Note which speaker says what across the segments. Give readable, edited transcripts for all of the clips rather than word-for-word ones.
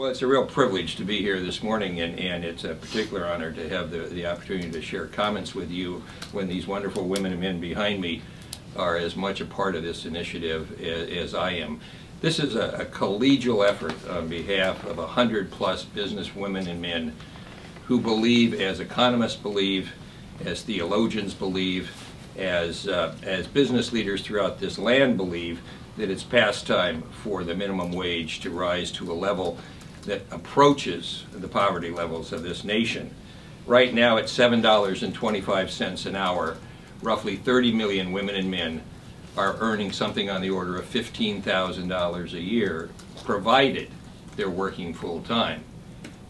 Speaker 1: Well, it's a real privilege to be here this morning, and it's a particular honor to have the opportunity to share comments with you when these wonderful women and men behind me are as much a part of this initiative as I am. This is a collegial effort on behalf of 100+ business women and men who believe, as economists believe, as theologians believe, as business leaders throughout this land believe, that it's past time for the minimum wage to rise to a level that approaches the poverty levels of this nation. Right now it's $7.25 an hour. Roughly 30 million women and men are earning something on the order of $15,000 a year, provided they're working full time.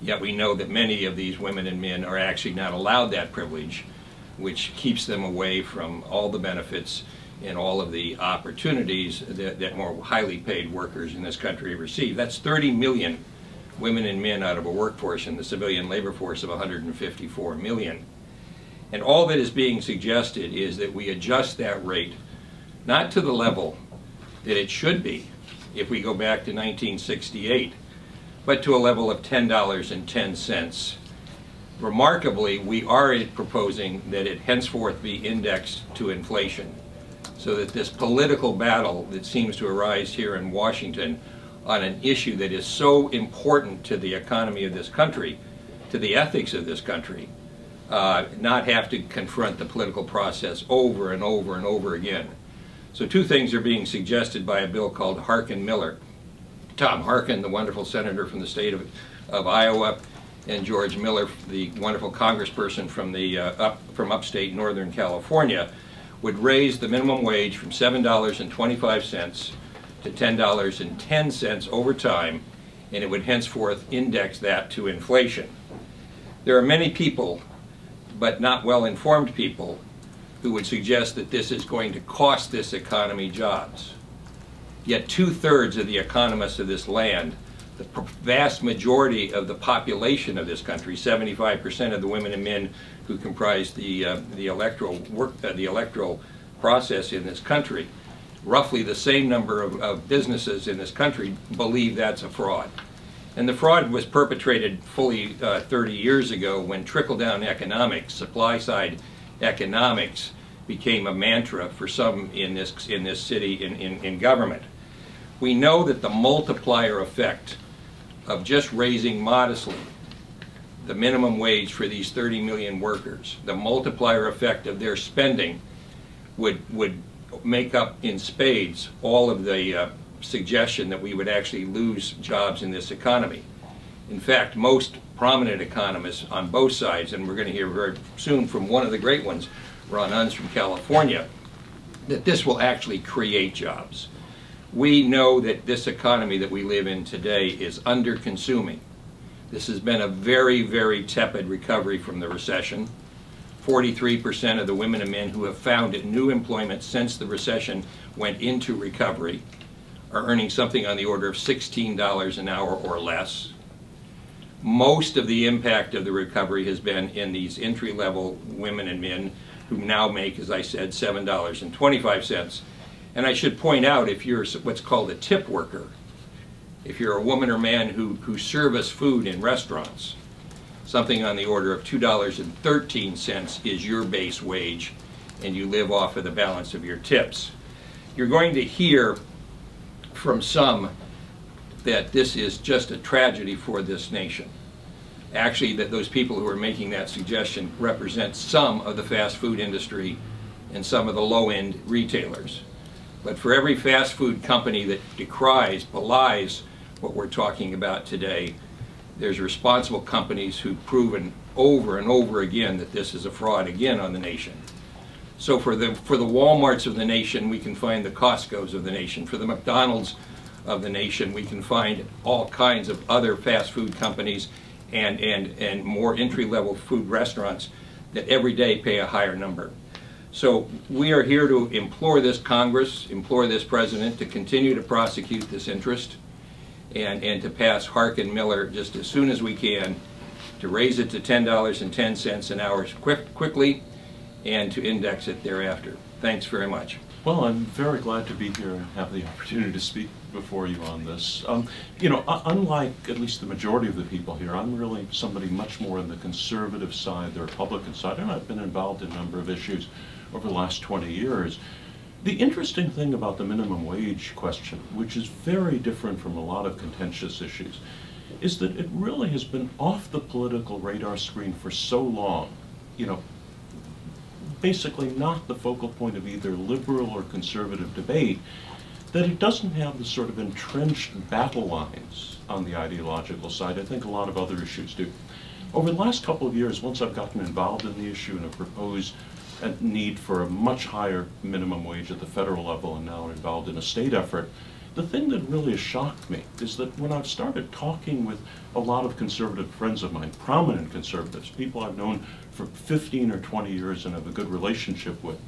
Speaker 1: Yet we know that many of these women and men are actually not allowed that privilege, which keeps them away from all the benefits and all of the opportunities that more highly paid workers in this country receive. That's 30 million women and men out of a workforce in the civilian labor force of 154 million. And all that is being suggested is that we adjust that rate not to the level that it should be if we go back to 1968, but to a level of $10.10. Remarkably, we are proposing that it henceforth be indexed to inflation, so that this political battle that seems to arise here in Washington on an issue that is so important to the economy of this country, to the ethics of this country, not have to confront the political process over and over and over again. So two things are being suggested by a bill called Harkin-Miller. Tom Harkin, the wonderful senator from the state of Iowa, and George Miller, the wonderful congressperson from upstate Northern California, would raise the minimum wage from $7.25 to $10.10 over time, and it would henceforth index that to inflation. There are many people, but not well-informed people, who would suggest that this is going to cost this economy jobs. Yet 2/3 of the economists of this land, the vast majority of the population of this country, 75% of the women and men who comprise the electoral process in this country, roughly the same number of businesses in this country believe that's a fraud. And the fraud was perpetrated fully 30 years ago when trickle-down economics, supply-side economics, became a mantra for some in this city in government. We know that the multiplier effect of just raising modestly the minimum wage for these 30 million workers, the multiplier effect of their spending would make up in spades all of the suggestion that we would actually lose jobs in this economy. In fact, most prominent economists on both sides, and we're going to hear very soon from one of the great ones, Ron Unz from California, that this will actually create jobs. We know that this economy that we live in today is under-consuming. This has been a very, very tepid recovery from the recession. 43% of the women and men who have found new employment since the recession went into recovery are earning something on the order of $16 an hour or less. Most of the impact of the recovery has been in these entry-level women and men who now make, as I said, $7.25. And I should point out, if you're what's called a tip worker, if you're a woman or man who service food in restaurants, something on the order of $2.13 is your base wage, and you live off of the balance of your tips. You're going to hear from some that this is just a tragedy for this nation. Actually, that those people who are making that suggestion represent some of the fast food industry and some of the low-end retailers. But for every fast food company that decries, belies what we're talking about today, there's responsible companies who've proven over and over again that this is a fraud again on the nation. So for the Walmarts of the nation, we can find the Costco's of the nation. For the McDonald's of the nation, we can find all kinds of other fast food companies and more entry-level food restaurants that every day pay a higher number. So we are here to implore this Congress, implore this President to continue to prosecute this interest and to pass Harkin-Miller just as soon as we can, to raise it to $10.10 an hour quickly, and to index it thereafter. Thanks very much.
Speaker 2: Well, I'm very glad to be here and have the opportunity to speak before you on this. You know, unlike at least the majority of the people here, I'm really somebody much more on the conservative side, the Republican side, and I've been involved in a number of issues over the last 20 years. The interesting thing about the minimum wage question, which is very different from a lot of contentious issues, is that it really has been off the political radar screen for so long, you know, basically not the focal point of either liberal or conservative debate, that it doesn't have the sort of entrenched battle lines on the ideological side. I think a lot of other issues do. Over the last couple of years, once I've gotten involved in the issue and have proposed a need for a much higher minimum wage at the federal level and now involved in a state effort, the thing that really has shocked me is that when I've started talking with a lot of conservative friends of mine, prominent conservatives, people I've known for 15 or 20 years and have a good relationship with,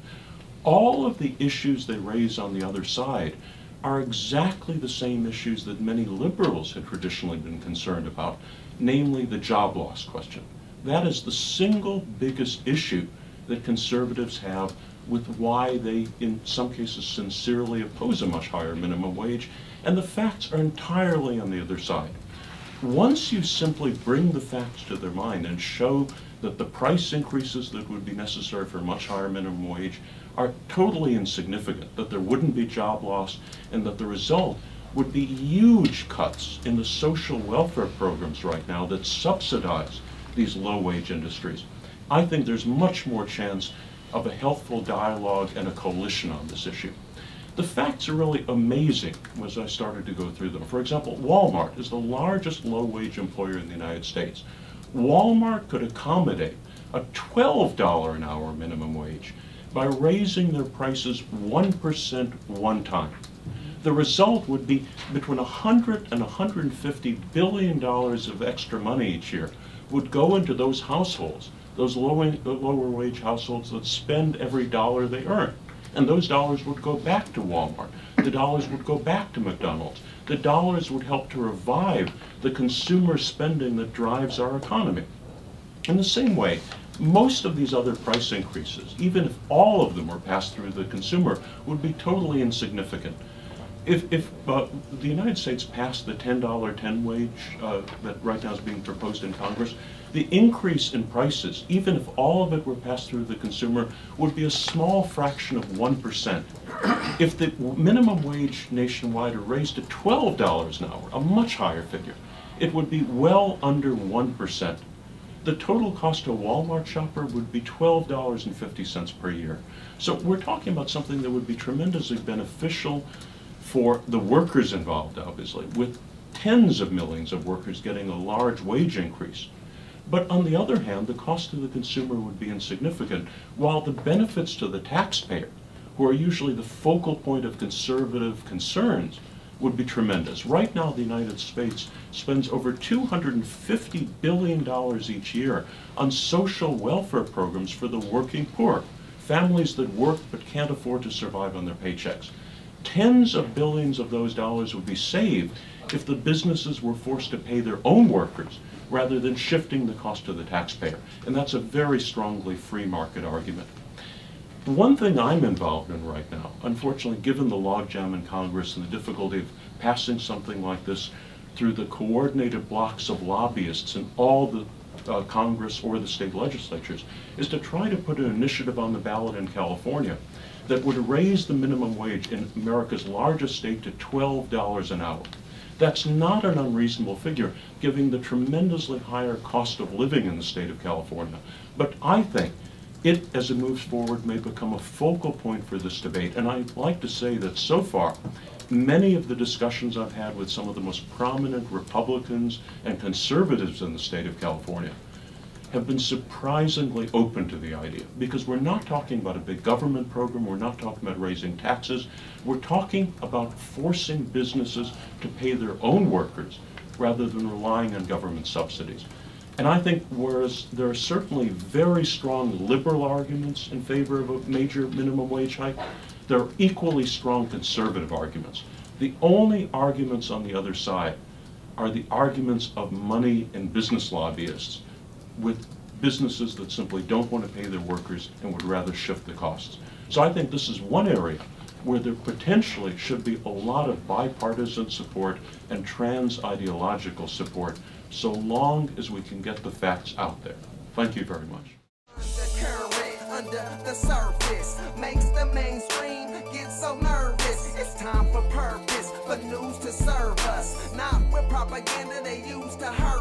Speaker 2: all of the issues they raise on the other side are exactly the same issues that many liberals have traditionally been concerned about, namely the job loss question. That is the single biggest issue that conservatives have with why they, in some cases, sincerely oppose a much higher minimum wage, and the facts are entirely on the other side. Once you simply bring the facts to their mind and show that the price increases that would be necessary for a much higher minimum wage are totally insignificant, that there wouldn't be job loss, and that the result would be huge cuts in the social welfare programs right now that subsidize these low-wage industries, I think there's much more chance of a healthful dialogue and a coalition on this issue. The facts are really amazing as I started to go through them. For example, Walmart is the largest low-wage employer in the United States. Walmart could accommodate a $12 an hour minimum wage by raising their prices 1% one time. The result would be between $100 and $150 billion of extra money each year would go into those households, those lower wage households that spend every dollar they earn. And those dollars would go back to Walmart. The dollars would go back to McDonald's. The dollars would help to revive the consumer spending that drives our economy. In the same way, most of these other price increases, even if all of them were passed through the consumer, would be totally insignificant. If the United States passed the $10 wage that right now is being proposed in Congress, the increase in prices, even if all of it were passed through the consumer, would be a small fraction of 1%. If the minimum wage nationwide are raised to $12 an hour, a much higher figure, it would be well under 1%. The total cost to a Walmart shopper would be $12.50 per year. So we're talking about something that would be tremendously beneficial for the workers involved, obviously, with tens of millions of workers getting a large wage increase. But on the other hand, the cost to the consumer would be insignificant, while the benefits to the taxpayer, who are usually the focal point of conservative concerns, would be tremendous. Right now, the United States spends over $250 billion each year on social welfare programs for the working poor, families that work but can't afford to survive on their paychecks. Tens of billions of those dollars would be saved if the businesses were forced to pay their own workers rather than shifting the cost to the taxpayer. And that's a very strongly free market argument. One thing I'm involved in right now, unfortunately, given the logjam in Congress and the difficulty of passing something like this through the coordinated blocks of lobbyists in all the Congress or the state legislatures, is to try to put an initiative on the ballot in California that would raise the minimum wage in America's largest state to $12 an hour. That's not an unreasonable figure, given the tremendously higher cost of living in the state of California. But I think it, as it moves forward, may become a focal point for this debate. And I'd like to say that so far, many of the discussions I've had with some of the most prominent Republicans and conservatives in the state of California have been surprisingly open to the idea, because we're not talking about a big government program, we're not talking about raising taxes, we're talking about forcing businesses to pay their own workers rather than relying on government subsidies. And I think whereas there are certainly very strong liberal arguments in favor of a major minimum wage hike, there are equally strong conservative arguments. The only arguments on the other side are the arguments of money and business lobbyists, with businesses that simply don't want to pay their workers and would rather shift the costs. So I think this is one area where there potentially should be a lot of bipartisan support and trans-ideological support, so long as we can get the facts out there. Thank you very much.
Speaker 3: Undercurrent under the surface makes the mainstream get so nervous. It's time for purpose, for news to serve us, not with propaganda they use to hurt